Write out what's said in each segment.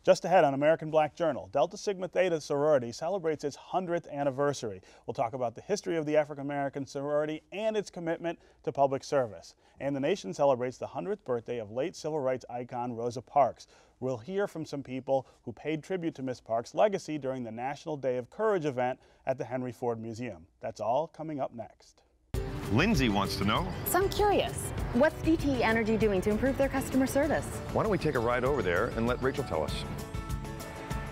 Just ahead on American Black Journal, Delta Sigma Theta Sorority celebrates its 100th anniversary. We'll talk about the history of the African-American sorority and its commitment to public service. And the nation celebrates the 100th birthday of late civil rights icon Rosa Parks. We'll hear from some people who paid tribute to Miss Parks' legacy during the National Day of Courage event at the Henry Ford Museum. That's all coming up next. Lindsay wants to know. So I'm curious, what's DTE Energy doing to improve their customer service? Why don't we take a ride over there and let Rachel tell us?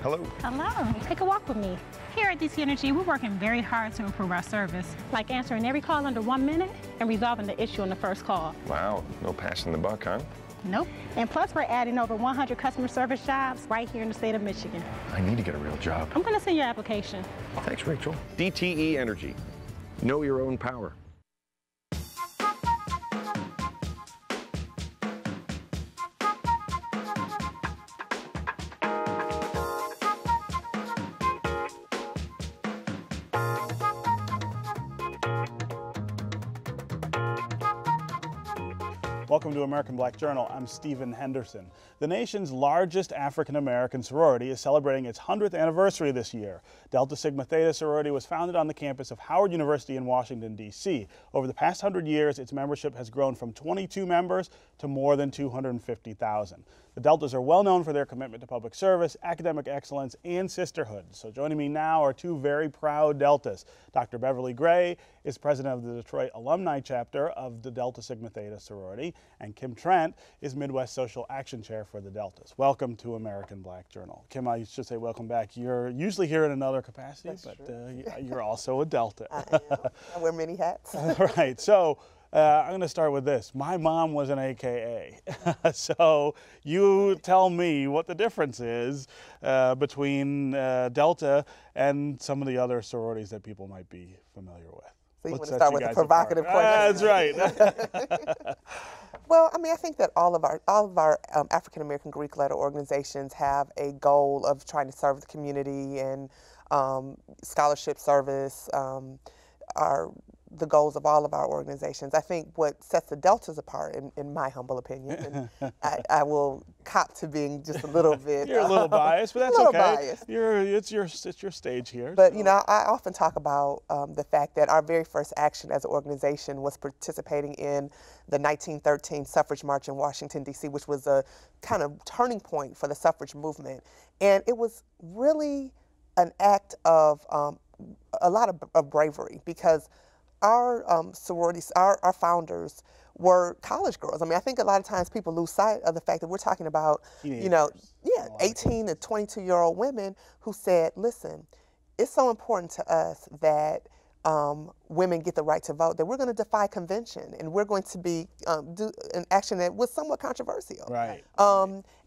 Hello. Hello. Take a walk with me. Here at DTE Energy, we're working very hard to improve our service, like answering every call under 1 minute and resolving the issue on the first call. Wow, no passing the buck, huh? Nope. And plus, we're adding over 100 customer service jobs right here in the state of Michigan. I need to get a real job. I'm going to send your application. Thanks, Rachel. DTE Energy. Know your own power. Welcome to American Black Journal. I'm Stephen Henderson. The nation's largest African-American sorority is celebrating its 100th anniversary this year. Delta Sigma Theta Sorority was founded on the campus of Howard University in Washington, D.C. Over the past 100 years, its membership has grown from 22 members to more than 250,000. The Deltas are well known for their commitment to public service, academic excellence, and sisterhood. So joining me now are two very proud Deltas. Dr. Beverly Gray is president of the Detroit Alumni chapter of the Delta Sigma Theta Sorority, and Kim Trent is Midwest Social Action Chair for the Deltas. Welcome to American Black Journal. Kim, I should say welcome back. You're usually here in another capacity, but you're also a Delta. I am. I wear many hats. Right. So I'm going to start with this. My mom was an AKA. So you tell me what the difference is between Delta and some of the other sororities that people might be familiar with. So you want to start with a provocative question? That's right. Well, I mean, I think that all of our African-American Greek letter organizations have a goal of trying to serve the community, and scholarship service are the goals of all of our organizations. I think what sets the Deltas apart, in my humble opinion, and I will cop to being just a little bit. You're a little biased, but that's okay. It's your stage here. But so. You know, I often talk about the fact that our very first action as an organization was participating in the 1913 suffrage march in Washington, D.C., which was a kind of turning point for the suffrage movement, and it was really an act of a lot of bravery, because our sororities, our founders were college girls. I mean, I think a lot of times people lose sight of the fact that we're talking about, you know, 18 to 22-year-old women who said, listen, it's so important to us that women get the right to vote, that we're going to defy convention, and we're going to be do an action that was somewhat controversial. Right.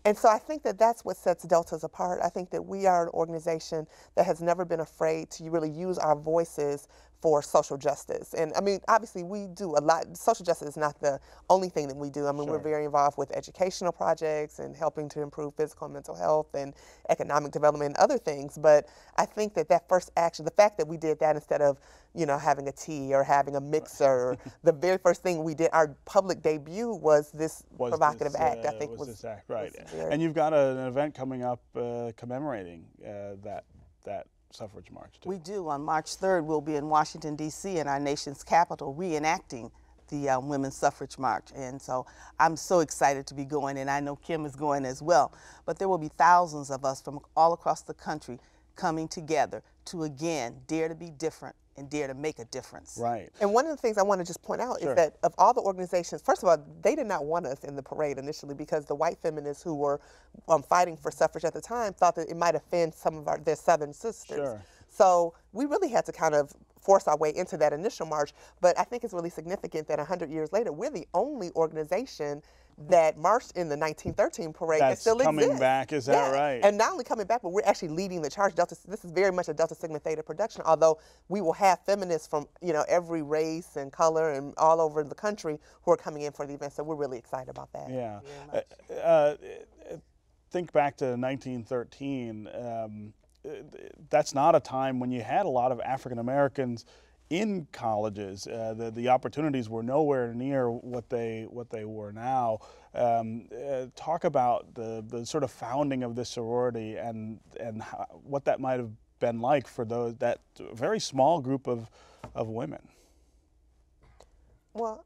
And so I think that that's what sets Deltas apart. I think that we are an organization that has never been afraid to really use our voices for social justice. And I mean, obviously we do a lot. Social justice is not the only thing that we do. I mean, we're very involved with educational projects and helping to improve physical and mental health and economic development and other things. But I think that that first action, the fact that we did that instead of, you know, having a tea or having a mixer, the very first thing we did, our public debut was this provocative act. I think was this act, right? And you've got an event coming up commemorating that suffrage march too. We do. On March 3rd, we'll be in Washington, D.C., in our nation's capital, reenacting the Women's Suffrage March. And so I'm so excited to be going, and I know Kim is going as well. But there will be thousands of us from all across the country coming together to, again, dare to be different and dare to make a difference. Right. And one of the things I want to just point out is that of all the organizations, first of all, they did not want us in the parade initially, because the white feminists who were fighting for suffrage at the time thought that it might offend some of their Southern sisters. So we really had to kind of force our way into that initial march. But I think it's really significant that 100 years later, we're the only organization that marched in the 1913 parade that still exists. Coming back, is that right? And not only coming back, but we're actually leading the charge. This is very much a Delta Sigma Theta production, although we will have feminists from, you know, every race and color and all over the country who are coming in for the event. So we're really excited about that. Yeah. Think back to 1913. That's not a time when you had a lot of African Americans in colleges. The opportunities were nowhere near what they were now. Talk about the sort of founding of this sorority and what that might have been like for that very small group of women. Well,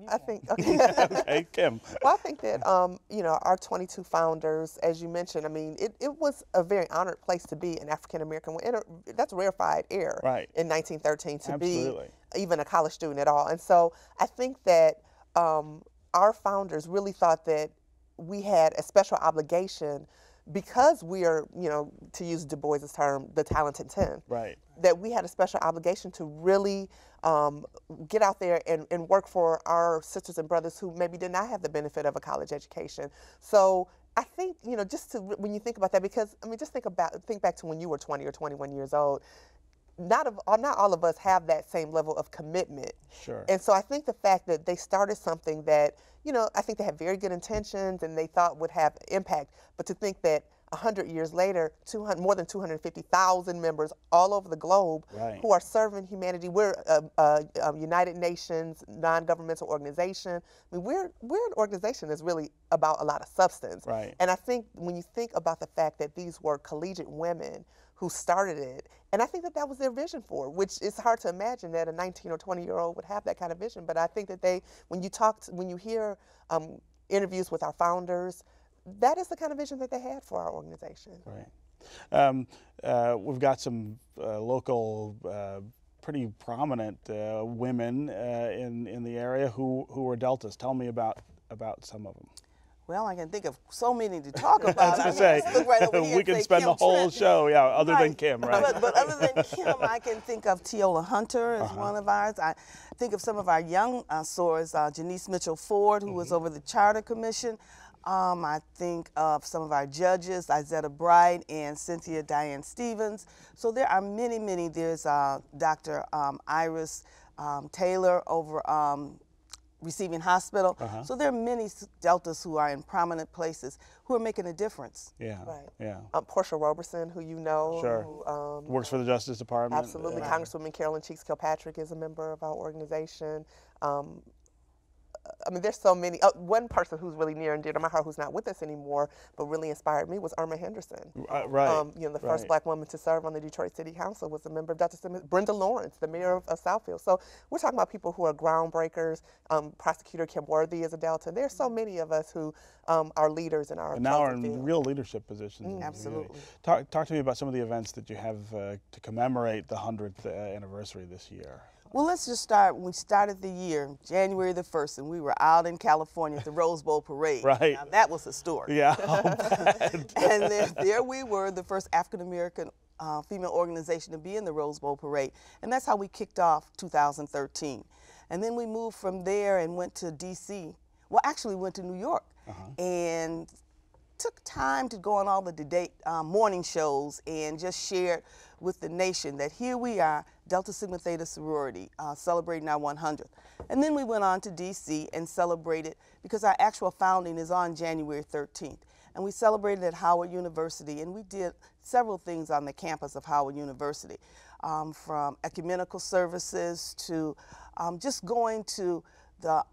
I think, okay. Okay, Kim. Well, I think that, you know, our 22 founders, as you mentioned, I mean, it was a very honored place to be an African-American. That's rarefied air in 1913 to be even a college student at all. And so I think that our founders really thought that we had a special obligation because we are, you know, to use Du Bois's term, the talented 10. Right. That we had a special obligation to really get out there and work for our sisters and brothers who maybe did not have the benefit of a college education. So I think, you know, just to, when you think about that, because I mean, just think back to when you were 20 or 21 years old. Not all of us have that same level of commitment. Sure. And so I think the fact that they started something that, you know, I think they had very good intentions and they thought would have impact, but to think that 100 years later, more than 250,000 members all over the globe who are serving humanity. We're a United Nations non-governmental organization. I mean, we're an organization that's really about a lot of substance. Right. And I think when you think about the fact that these were collegiate women who started it, and I think that was their vision for it, which is hard to imagine that a 19 or 20-year-old would have that kind of vision. But I think that when you hear interviews with our founders, that is the kind of vision that they had for our organization. Right. We've got some local, pretty prominent women in the area who are Deltas. Tell me about some of them. Well, I can think of so many to talk about. I was going to say, right we can spend the whole show, other than Kim, right? But other than Kim, I can think of Teola Hunter as one of ours. I think of some of our young sorors, Janice Mitchell-Ford, who was over the Charter Commission. I think of some of our judges, Izetta Bright and Cynthia Diane Stevens. So there are many, many. There's Dr. Iris Taylor over Receiving Hospital. So there are many Deltas who are in prominent places who are making a difference. Yeah, right. Yeah. Portia Roberson, who you know. Sure. Who works for the Justice Department. Absolutely. Congresswoman Carolyn Cheeks Kilpatrick is a member of our organization. I mean, there's so many. One person who's really near and dear to my heart, who's not with us anymore, but really inspired me, was Irma Henderson. Right. You know, the first black woman to serve on the Detroit City Council was a member of Dr. Simmons. Brenda Lawrence, the mayor of Southfield. So we're talking about people who are groundbreakers. Prosecutor Kim Worthy is a Delta. There's so many of us who are leaders in our. And now are in real leadership positions. Absolutely. Talk to me about some of the events that you have to commemorate the 100th anniversary this year. Well, let's just start. We started the year January the 1st, and we were out in California at the Rose Bowl Parade. Right. Now, that was historic. Yeah. And there we were, the first African-American female organization to be in the Rose Bowl Parade. And that's how we kicked off 2013. And then we moved from there and went to D.C. Well, actually went to New York and took time to go on all the morning shows and just shared with the nation that here we are, Delta Sigma Theta Sorority, celebrating our 100th. And then we went on to D.C. and celebrated, because our actual founding is on January 13th. And we celebrated at Howard University, and we did several things on the campus of Howard University, from ecumenical services to just going to the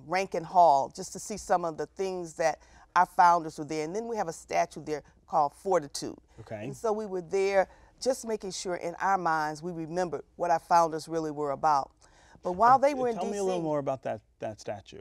Rankin Hall just to see some of the things that our founders were there. And then we have a statue there called Fortitude. Okay. And so we were there just making sure in our minds we remembered what our founders really were about. But while they were in D.C. Tell me a little more about that statue.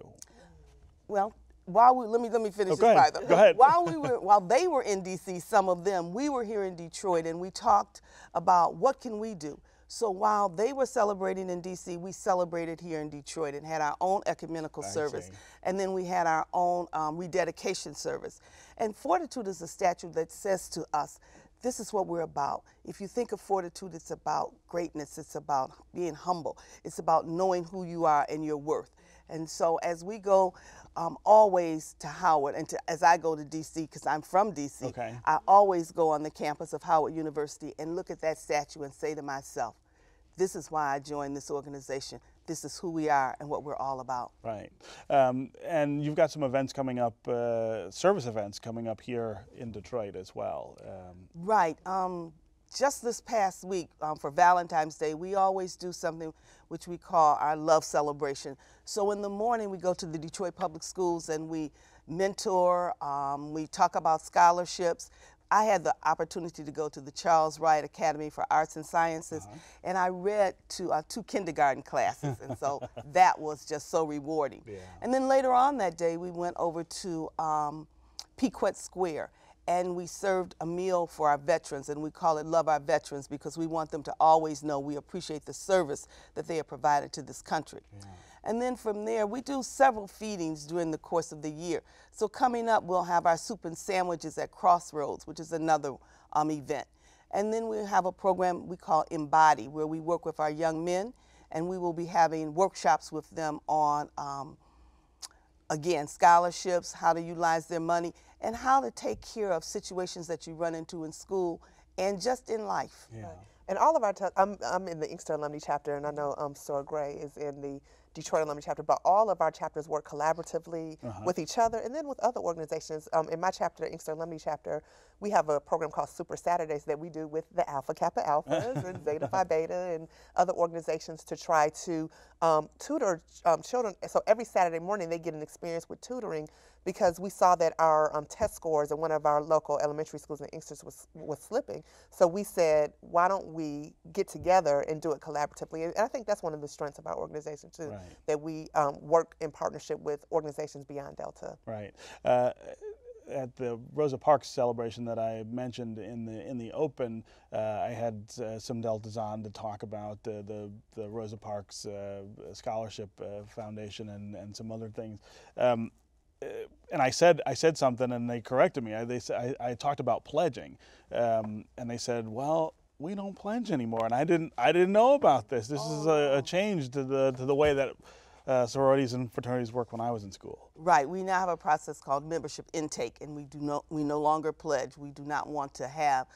Well, let me finish this part. Go ahead. While they were in D.C., some of them, we were here in Detroit, and we talked about what can we do. So while they were celebrating in D.C., we celebrated here in Detroit and had our own ecumenical service. And then we had our own rededication service. And Fortitude is a statue that says to us, this is what we're about. If you think of fortitude, it's about greatness. It's about being humble. It's about knowing who you are and your worth. And so as we go always to Howard, and as I go to D.C., because I'm from D.C., I always go on the campus of Howard University and look at that statue and say to myself, this is why I joined this organization. This is who we are and what we're all about. Right. And you've got some events coming up, service events coming up here in Detroit as well. Right. just this past week for Valentine's Day, we always do something which we call our love celebration. So in the morning, we go to the Detroit Public Schools and we mentor, we talk about scholarships. I had the opportunity to go to the Charles Wright Academy for Arts and Sciences, and I read to 2 kindergarten classes, and so that was just so rewarding. Yeah. And then later on that day, we went over to Pequot Square, and we served a meal for our veterans, and we call it Love Our Veterans because we want them to always know we appreciate the service that they have provided to this country. Yeah. And then from there, we do several feedings during the course of the year. So coming up, we'll have our soup and sandwiches at Crossroads, which is another event. And then we have a program we call Embody, where we work with our young men, and we will be having workshops with them on, again, scholarships, how to utilize their money, and how to take care of situations that you run into in school and just in life. Yeah. And all of our, I'm in the Inkster Alumni chapter, and I know Soror Gray is in the Detroit Alumni chapter, but all of our chapters work collaboratively with each other and then with other organizations. In my chapter, Inkster Alumni chapter, we have a program called Super Saturdays that we do with the Alpha Kappa Alphas and Zeta Phi Beta and other organizations to try to tutor children. So every Saturday morning they get an experience with tutoring because we saw that our test scores in one of our local elementary schools in Inkster was slipping. So we said, why don't we get together and do it collaboratively? And I think that's one of the strengths of our organization too, that we work in partnership with organizations beyond Delta. Right. At the Rosa Parks celebration that I mentioned in the open, I had some Deltas on to talk about the Rosa Parks Scholarship Foundation and some other things. And I said something, and they corrected me. I talked about pledging, and they said, "Well, we don't pledge anymore." And I didn't know about this. This is a change to the way that sororities and fraternities work when I was in school. Right. We now have a process called membership intake, and we no longer pledge. We do not want to have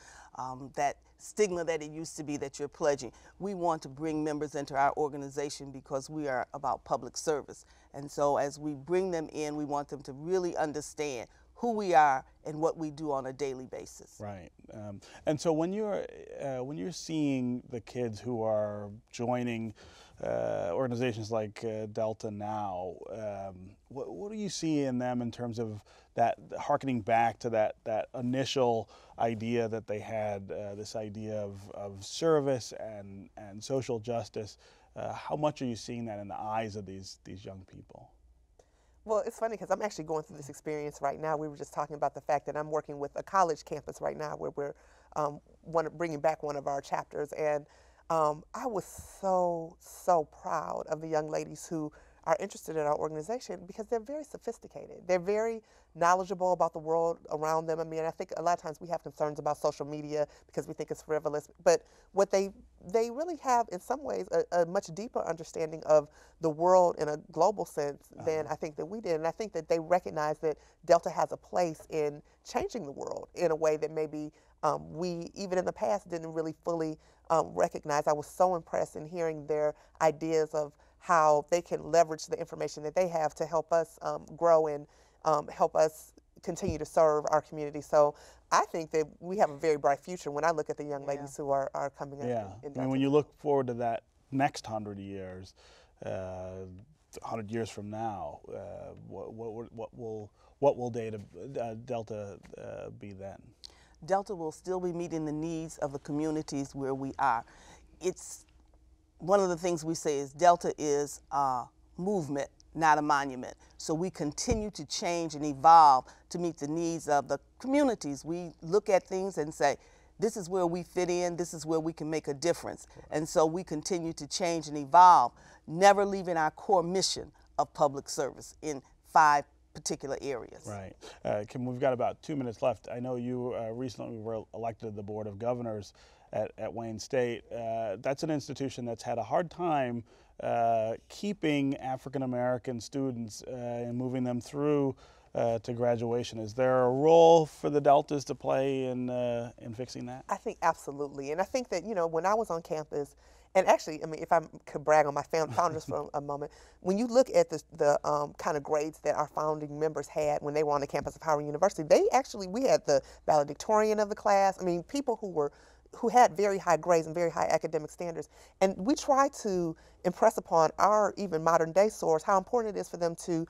that stigma that it used to be that you're pledging. We want to bring members into our organization because we are about public service. And so as we bring them in, we want them to really understand who we are and what we do on a daily basis. Right. And so when you're seeing the kids who are joining organizations like Delta now, what do you see in them in terms of that, harkening back to that initial idea that they had, this idea of service and social justice? How much are you seeing that in the eyes of these young people? Well, it's funny because I'm actually going through this experience right now. We were just talking about the fact that I'm working with a college campus right now where we're bringing back one of our chapters. And I was so proud of the young ladies who are interested in our organization because they're very sophisticated. They're very knowledgeable about the world around them. I mean, I think a lot of times we have concerns about social media because we think it's frivolous, but what they really have in some ways a much deeper understanding of the world in a global sense than I think that we did. And I think that they recognize that Delta has a place in changing the world in a way that maybe we, even in the past, didn't really fully recognize. I was so impressed in hearing their ideas of how they can leverage the information that they have to help us grow and help us continue to serve our community. So I think that we have a very bright future when I look at the young ladies who are coming up. Yeah, I mean, when you look forward to that next 100 years, 100 years from now, what will Delta be then? Delta will still be meeting the needs of the communities where we are. It's one of the things we say is Delta is a movement, not a monument. So we continue to change and evolve to meet the needs of the communities. We look at things and say, this is where we fit in, this is where we can make a difference. And so we continue to change and evolve, never leaving our core mission of public service in 5 particular areas. Right. Kim, we've got about 2 minutes left. I know you recently were elected to the Board of Governors at Wayne State. That's an institution that's had a hard time keeping African-American students and moving them through to graduation. Is there a role for the Deltas to play in fixing that? I think absolutely. And I think that, you know, when I was on campus, and actually, I mean, if I could brag on my founders for a moment, when you look at the kind of grades that our founding members had when they were on the campus of Howard University, we had the valedictorian of the class. I mean, people who were who had very high grades and very high academic standards. And we try to impress upon our even modern day sorors how important it is for them to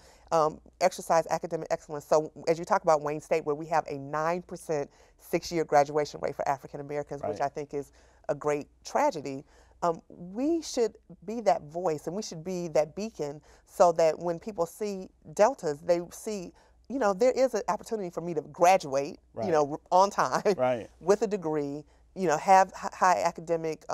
exercise academic excellence. So as you talk about Wayne State, where we have a 9% 6-year graduation rate for African Americans, which I think is a great tragedy, we should be that voice and we should be that beacon so that when people see Deltas, they see, you know, there is an opportunity for me to graduate, you know, on time with a degree, you know, have high academic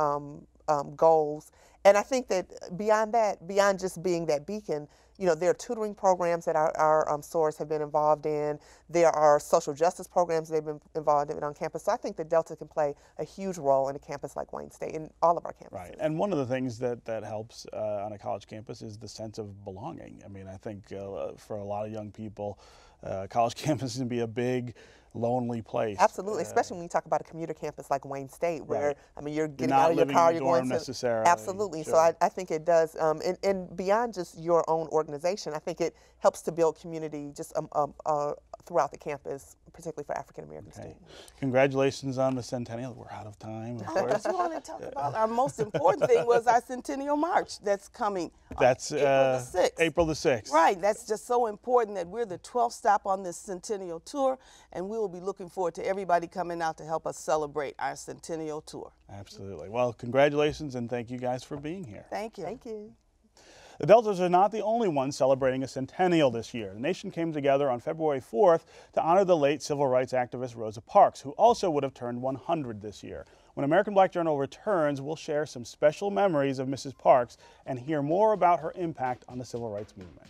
goals. And I think that beyond that, beyond just being that beacon, you know, there are tutoring programs that our sorors have been involved in. There are social justice programs they've been involved in on campus. So I think that Delta can play a huge role in a campus like Wayne State, in all of our campuses. Right, and one of the things that helps on a college campus is the sense of belonging. I mean, I think for a lot of young people, college campus can be a big, lonely place. Absolutely, especially when you talk about a commuter campus like Wayne State, where I mean, you're getting out of your car, you're going to necessarily. Absolutely. So I think it does, and beyond just your own organization, I think it helps to build community just throughout the campus, particularly for African American students. Congratulations on the Centennial. We're out of time, of course. I want to talk about our most important thing was our Centennial March that's coming. That's April the 6th. April the 6th. Right. That's just so important that we're the 12th stop on this Centennial tour, and we will be looking forward to everybody coming out to help us celebrate our Centennial tour. Absolutely. Well, congratulations, and thank you guys for being here. Thank you. Thank you. The Deltas are not the only ones celebrating a centennial this year. The nation came together on February 4th to honor the late civil rights activist Rosa Parks, who also would have turned 100 this year. When American Black Journal returns, we'll share some special memories of Mrs. Parks and hear more about her impact on the civil rights movement.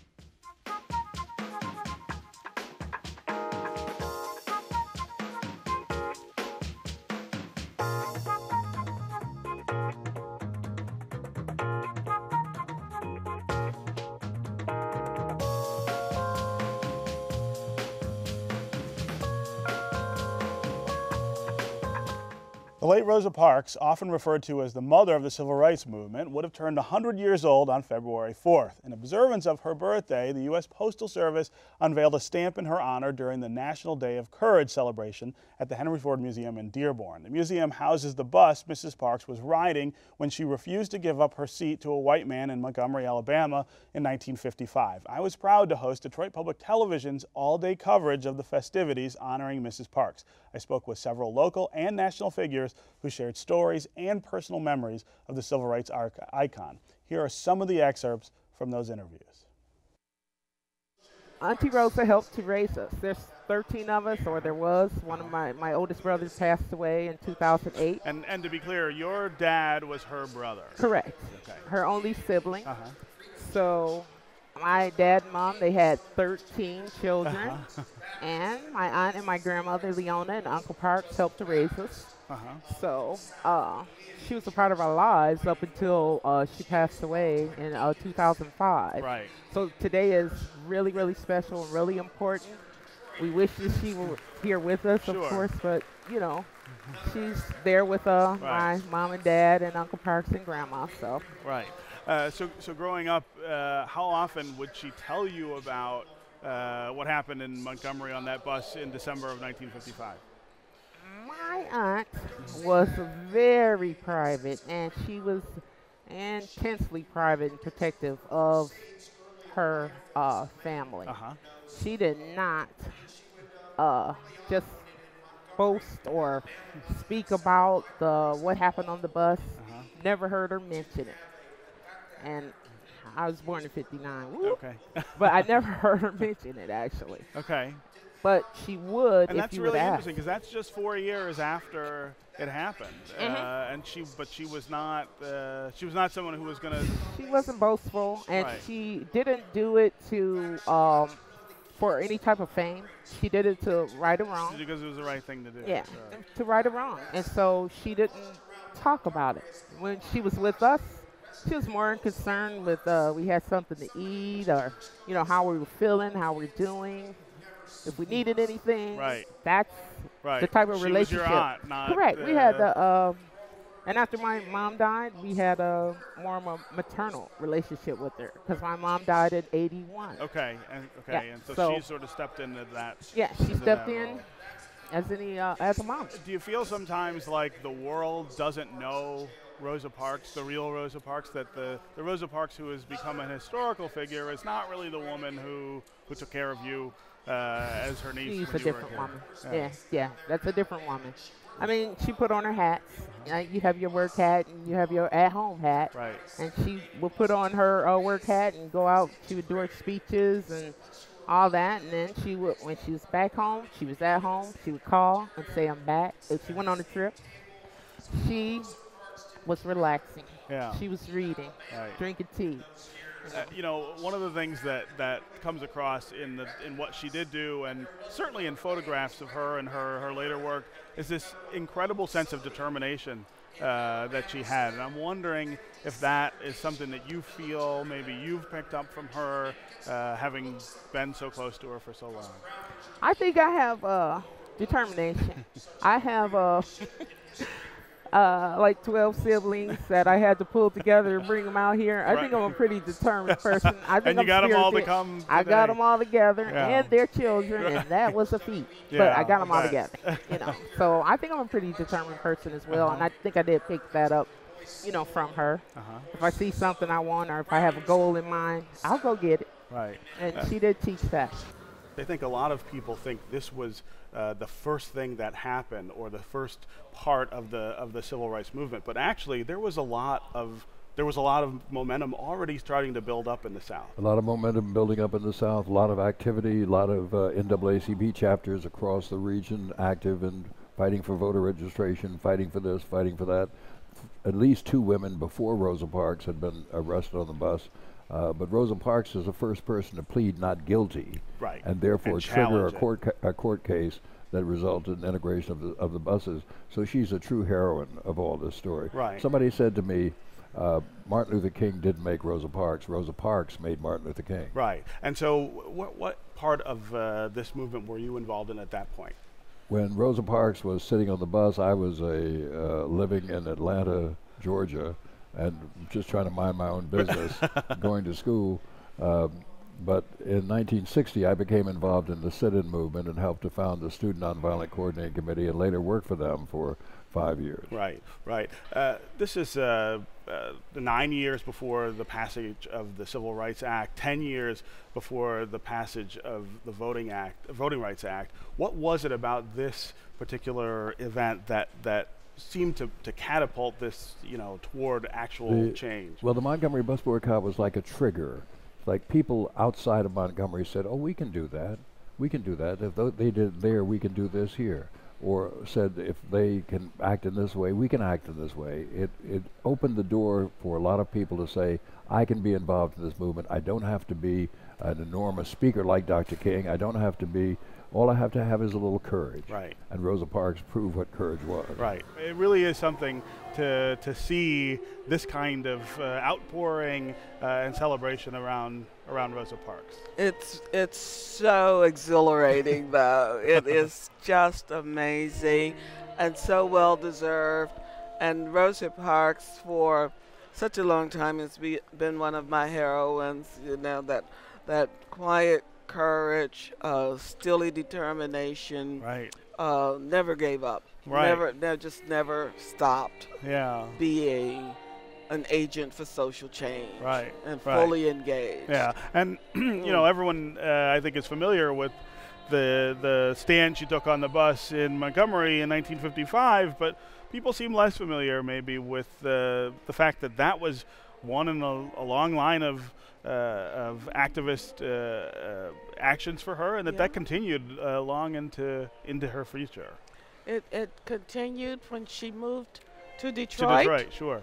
The late Rosa Parks, often referred to as the mother of the civil rights movement, would have turned 100 years old on February 4th. In observance of her birthday, the U.S. Postal Service unveiled a stamp in her honor during the National Day of Courage celebration at the Henry Ford Museum in Dearborn. The museum houses the bus Mrs. Parks was riding when she refused to give up her seat to a white man in Montgomery, Alabama in 1955. I was proud to host Detroit Public Television's all-day coverage of the festivities honoring Mrs. Parks. I spoke with several local and national figures who shared stories and personal memories of the civil rights icon. Here are some of the excerpts from those interviews. Auntie Rosa helped to raise us. There's 13 of us, or there was. One of my oldest brothers passed away in 2008. And to be clear, your dad was her brother. Correct. Okay. Her only sibling. So my dad and mom, they had 13 children. And my aunt and my grandmother, Leona, and Uncle Parks helped to raise us. So she was a part of our lives up until she passed away in 2005. Right. So today is really, really special and really important. We wish that she were here with us, of course, but, you know, she's there with my mom and dad and Uncle Parks and Grandma. So. Right. So growing up, how often would she tell you about what happened in Montgomery on that bus in December of 1955? My aunt was very private, and she was intensely private and protective of her family. She did not just boast or speak about what happened on the bus. Never heard her mention it. And I was born in '59. Okay. But I never heard her mention it, actually. Okay. But she would, and if that's you really would ask. interesting because that's just 4 years after it happened, and she was not someone who was going to. She wasn't boastful, and she didn't do it to for any type of fame. She did it to right a wrong. Because it was the right thing to do. Yeah, to right a wrong, and so she didn't talk about it. When she was with us, she was more concerned with we had something to eat, or how we were feeling, how we're doing. If we needed anything, that's the type of relationship. She was your aunt, not correct. We had and after my mom died, we had more of a maternal relationship with her because my mom died at 81. Okay, and so she sort of stepped into that. Yeah, she stepped in, as a mom. Do you feel sometimes like the world doesn't know Rosa Parks, the real Rosa Parks, that the Rosa Parks who has become a historical figure is not really the woman who took care of you as her niece? She's when a you were different kid? woman. Yeah, that's a different woman. I mean, she put on her hats. You have your work hat and you have your at-home hat. Right. And she would put on her work hat and go out. She would do her speeches and all that. And then she would, when she was back home, she was at home, she would call and say, I'm back. If she went on a trip, she was relaxing. Yeah. She was reading, Right. drinking tea. You know, one of the things that comes across in what she did do, and certainly in photographs of her and her later work, is this incredible sense of determination that she had. And I'm wondering if that is something that you feel maybe you've picked up from her, having been so close to her for so long. I think I have determination. I have like 12 siblings that I had to pull together and bring them out here. I think I'm a pretty determined person. I think And you got them all to come I got today. them all together Yeah. and their children, and that was a feat. But Yeah, I got them all but- together, you know. So I think I'm a pretty determined person as well, and I think I did pick that up, you know, from her. If I see something I want or if I have a goal in mind, I'll go get it. Right. And she did teach that. I think a lot of people think this was the first thing that happened, or the first part of the civil rights movement. But actually, there was a lot of momentum already starting to build up in the South. A lot of momentum building up in the South. A lot of activity. A lot of NAACP chapters across the region active and fighting for voter registration, fighting for this, fighting for that. At least 2 women before Rosa Parks had been arrested on the bus. But Rosa Parks is the first person to plead not guilty, Right. and therefore And trigger challenge a court case that resulted in integration of the buses. So she's a true heroine of all this story. Right. Somebody said to me, Martin Luther King didn't make Rosa Parks. Rosa Parks made Martin Luther King. Right. And so what part of this movement were you involved in at that point? When Rosa Parks was sitting on the bus, I was living in Atlanta, Georgia, and just trying to mind my own business, going to school. But in 1960, I became involved in the sit-in movement and helped to found the Student Nonviolent Coordinating Committee, and later worked for them for 5 years. Right, right. This is 9 years before the passage of the Civil Rights Act, 10 years before the passage of the Voting Rights Act. What was it about this particular event that seemed to catapult this, you know, toward actual change? Well, the Montgomery bus boycott was like a trigger. Like people outside of Montgomery said, "Oh, we can do that. We can do that. If they did it there, we can do this here." Or said, if they can act in this way, we can act in this way. It opened the door for a lot of people to say, I can be involved in this movement. I don't have to be an enormous speaker like Dr. King. I don't have to be, all I have to have is a little courage. Right. And Rosa Parks proved what courage was. Right. It really is something to see this kind of outpouring and celebration around Rosa Parks. It's so exhilarating, though. It is just amazing and so well deserved. And Rosa Parks, for such a long time, has been one of my heroines. You know, that quiet courage, steely determination. Right. Never gave up. Right. Never stopped. Yeah. Being an agent for social change. Right. And right. fully engaged. Yeah. And you know, everyone I think is familiar with the stand she took on the bus in Montgomery in 1955, but people seem less familiar maybe with the fact that was one in a long line of activist actions for her, and that continued long into her future. It continued when she moved to Detroit. To Detroit, sure.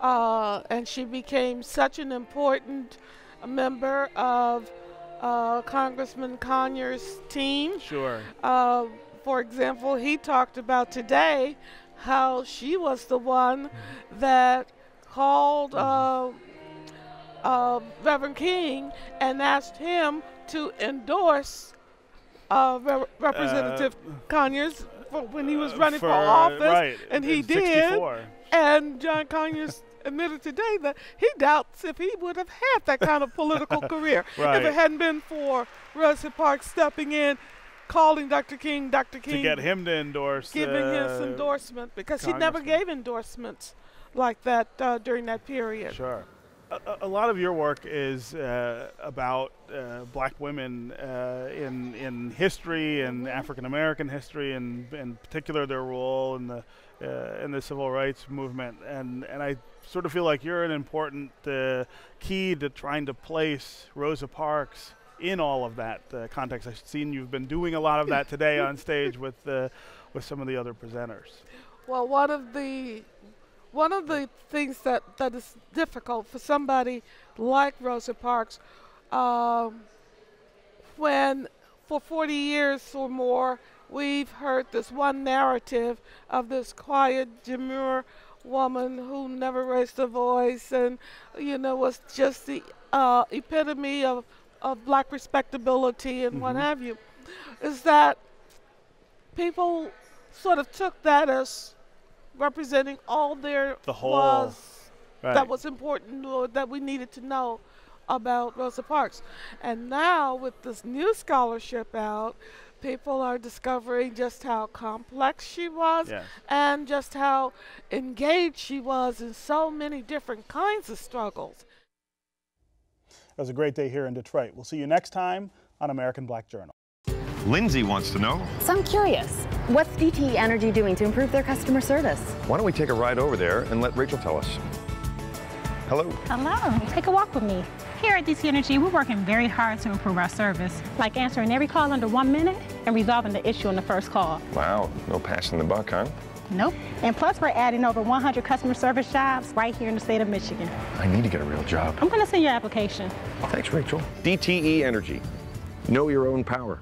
And she became such an important member of Congressman Conyers' team. Sure. For example, he talked about today how she was the one that called Reverend King and asked him to endorse Representative Conyers when he was running for office, right, and he did. 64. And John Conyers admitted today that he doubts if he would have had that kind of political career Right. if it hadn't been for Rosa Parks stepping in calling Dr. King, to get him to endorse, giving his endorsement, because he never gave endorsements like that during that period. Sure. A lot of your work is about black women in history and African-American history, and in particular their role in the civil rights movement. And I sort of feel like you're an important key to trying to place Rosa Parks in all of that context. I've seen you've been doing a lot of that today on stage with some of the other presenters. Well, one of the things that is difficult for somebody like Rosa Parks, when for 40 years or more we've heard this one narrative of this quiet, demure woman who never raised a voice and, was just the epitome of black respectability and what have you, is that people sort of took that as representing all there was that was important or that we needed to know about Rosa Parks. And now with this new scholarship out, people are discovering just how complex she was and just how engaged she was in so many different kinds of struggles. It was a great day here in Detroit. We'll see you next time on American Black Journal. Lindsay wants to know. So I'm curious, what's DTE Energy doing to improve their customer service? Why don't we take a ride over there and let Rachel tell us? Hello. Hello. Take a walk with me. Here at DTE Energy, we're working very hard to improve our service, like answering every call under 1 minute and resolving the issue on the first call. Wow, no passing the buck, huh? Nope. And plus, we're adding over 100 customer service jobs right here in the state of Michigan. I need to get a real job. I'm going to send your application. Thanks, Rachel. DTE Energy. Know your own power.